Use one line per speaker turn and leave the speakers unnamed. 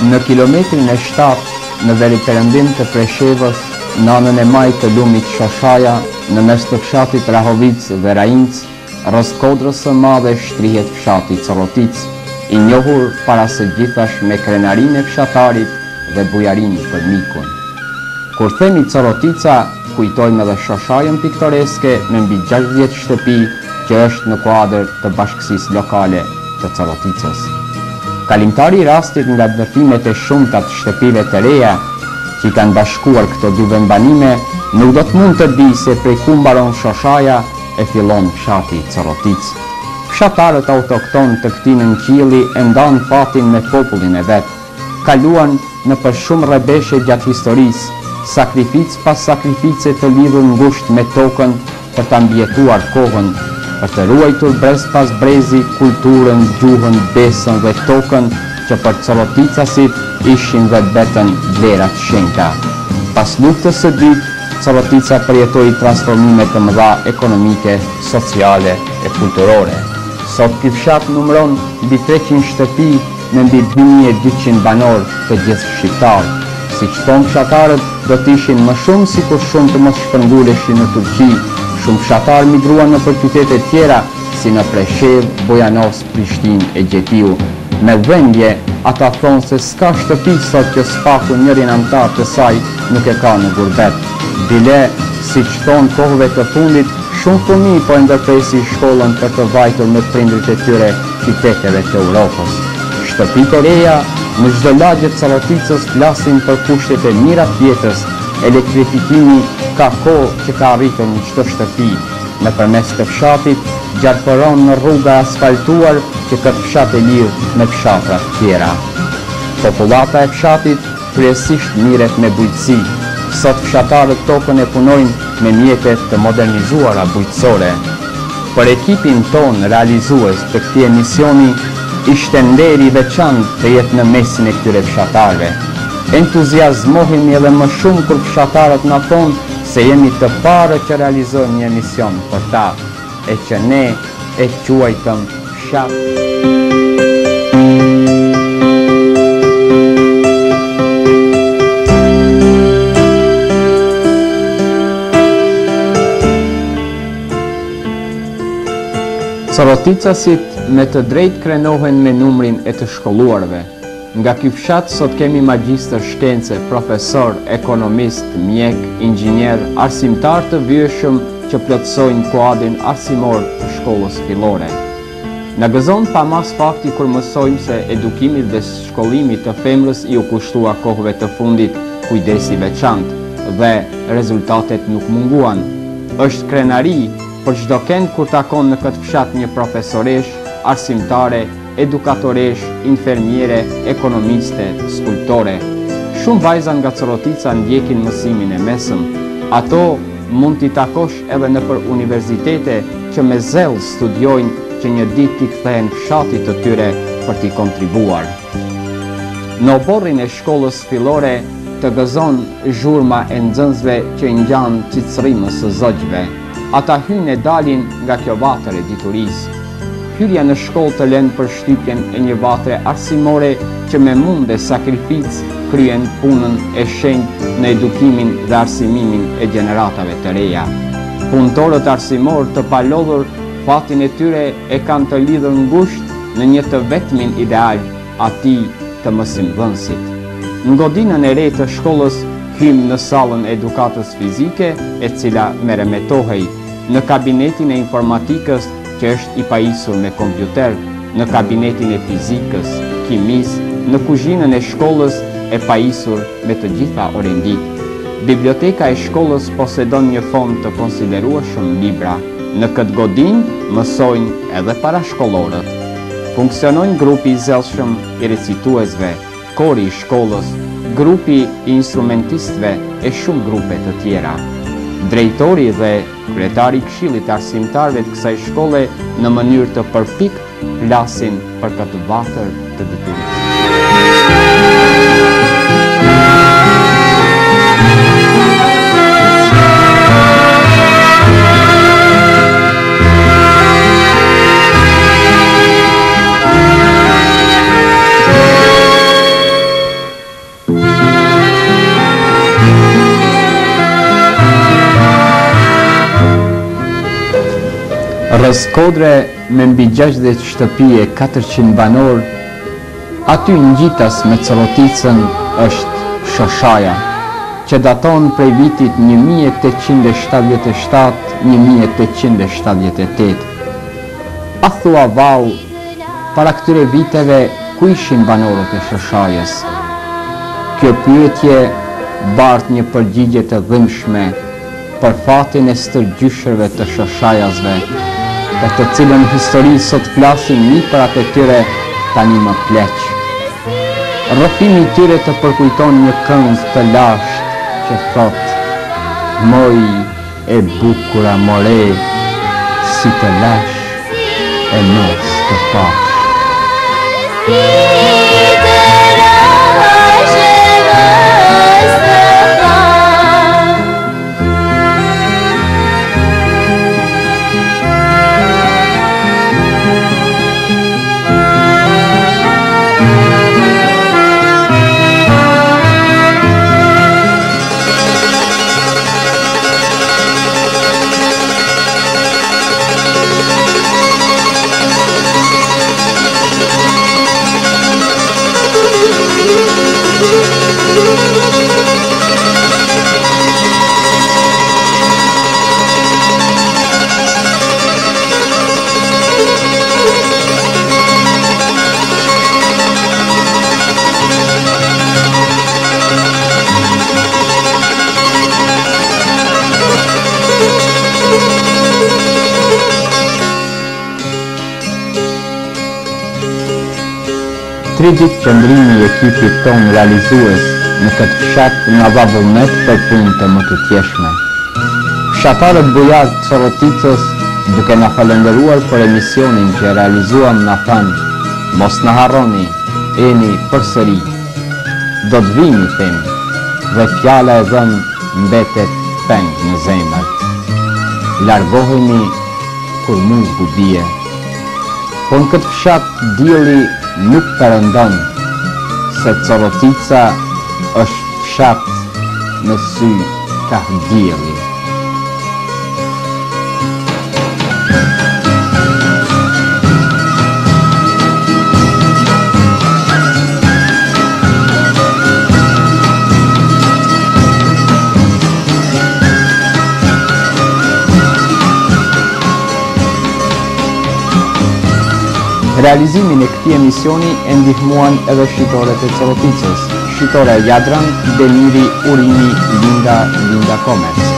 Në kilometrin e 7 në veriperëndim të Preshevës, në anën e majt të lumit Shoshaja, në mes të fshatit Rahovic dhe Rainc, rreth kodrës së madhe shtrihet fshati Corotic, i njohur para së gjithash me krenarinë e fshatarit dhe bujarinë për mikun. Kur themi Corotica, kujtojmë edhe Shoshajën piktoreske me mbi 60 shtëpi që është në kuadër të bashkësisë lokale të Coroticës. Kalimtari i rastit nga ndërtimet e shumta të shtëpive të reja që i kanë bashkuar këto dy vendbanime, nuk do të mund të di se prej ku mbaron Shoshaja e fillon fshati Corotic. Fshatarët autokton të këtij nënqilli e ndanë fatin me popullin e vet. Kaluan në për shumë rrebeshe gjatë historisë, sakrificë pas sakrifice të lidhur ngushtë me tokën për ta mbijetuar kohën, për të ruajtur brez pas brezi kulturën, gjuhën, besën dhe tokën që për Coroticasit ishin dhe betën vlerat shenjta. Pas luftës së dytë, Corotica përjetoi transformime të mëdha ekonomike, sociale e kulturore. Sot ky fshat numëron mbi 300 shtëpi me mbi 2200 banor të gjithë shqiptar. Siç thon fshatarët, do të ishin më shumë sikur shumë të mos shpërnguleshin në Turqi. Shumë fshatar migruan në qytete tjera si në Preshev, Bojanos, Prishtinë e Gjepiu. Me vendje, ata thonë se s'ka shtëpi sot që spaku njërin antar të saj nuk e ka në gurbet. Bile, si që thonë kohëve të fundit, shumë fëmijë po ndërpresi shkollën për të vajtur me prindrit e tyre qyteteve të Europës. Shtëpitë e reja në çdo lagje të Coroticës flasin për kushtet e mira të jetës. Elektrifikimi ka kohë që ka arritur në çdo shtëpi. Nëpërmes të fshatit, gjarpëron në rruga asfaltuar që këtë fshat e lidh me fshatra të tjera. Popullata e fshatit kryesisht mirret me bujqësi. Sot fshatarët tokën e punojnë me mjetet të modernizuara bujqësore. Për ekipin ton realizues të këtij emisioni, ishte nderi veçantë të jetë në mesin e këtyre fshatarëve. Entuziazmohemi edhe më shumë kur fshatarët na thonë se jemi të parë që realizojmë një emision për ta, e që ne e quajtëm fshat. Coroticasit me të drejtë krenohen me numrin e të shkolluarve. Nga ky fshat sot kemi magjistër shkence, profesor, ekonomist, mjek, inxhinier, arsimtar të vyeshëm që plotësojnë kuadrin arsimor të shkollës fillore. Na gëzon pa mas fakti kur mësojmë se edukimi dhe shkollimi të femrës i u kushtua kohëve të fundit kujdesi veçantë dhe rezultatet nuk munguan. Është krenari për çdo kënd kur takon në këtë fshat një profesoresh, arsimtare, edukatoresh, infermiere, ekonomiste, skulptore. Shumë vajza nga Corotica ndjekin mësimin e mesëm. Ato mund t'i takosh edhe nëpër universitete që me zell studiojnë që një ditë t'i kthehen fshatit të tyre për t'i kontribuar. Në oborrin e shkollës fillore të gëzon zhurma e nxënësve që ngjan cicërrimës së zogjve. Ata hyjnë e dalin nga kjo vatër e diturisë. Hyrja në shkollë të lënë për shtypjen e një vatre arsimore që me mund dhe sakrificë kryen punën e shenjtë në edukimin dhe arsimimin e gjeneratave të reja. Punëtorët arsimor të palodhur fatin e tyre e kanë të lidhur ngushtë në një të vetmin ideal, atij të mësimdhënësit. Në godinën e re të shkollës hym në sallën e edukatës fizike, e cila merremetohej, në kabinetin e informatikës që është i pajisur me kompjuter, në kabinetin e fizikës, kimisë, në kuzhinën e shkollës e pajisur me të gjitha orendit. Biblioteka e shkollës posedon një fond të konsiderueshëm libra. Në këtë godinë mësojnë edhe parashkollorët. Funksionojnë grupi i zellshëm i recituesve, kori i shkollës, grupi i instrumentistëve e shumë grupe të tjera. Drejtori dhe kryetari i Këshillit Arsimtarëve të kësaj shkolle në mënyrë të përpikt flasin për këtë vatër të diturisë. Rrës Kodre me mbi 60 shtëpi e 400 banor, aty ngjitas me Coroticën është Shoshaja, që daton prej vitit 1877-1878. A thua vau, para këtyre viteve ku ishin banorët e Shoshajës? Kjo pyetje bart një përgjigje të dhimbshme për fatin e stërgjyshërve të Shoshajasve, për të cilën histori sot flasin një për atë tyre tani më pleq. Rrëfimi i tyre të përkujton një këngë të lashtë që thot: moj e bukura more, si të lash e mos të pash. Tri ditë qëndrimi i ekipit ton realizues në këtë fshat nga dha vullnet për punë të më të tjeshme. Fshatarët bujarë të Coroticës, duke na falendëruar për emisionin që realizuam, na thanë: mos na harroni, eni përsëri. Do të vini, themi, dhe fjala e dhënë mbetet peng në zemër. Largoheni kur muzgu bie. Po në këtë fshat dielli nuk përëndon, se Corotica është fshat në sy ka dielli. Realizimin e këtij emisioni e ndihmuan edhe shqitoret e Coroticës, shqitore Jadran, Demiri, Urimi, Linda Comets.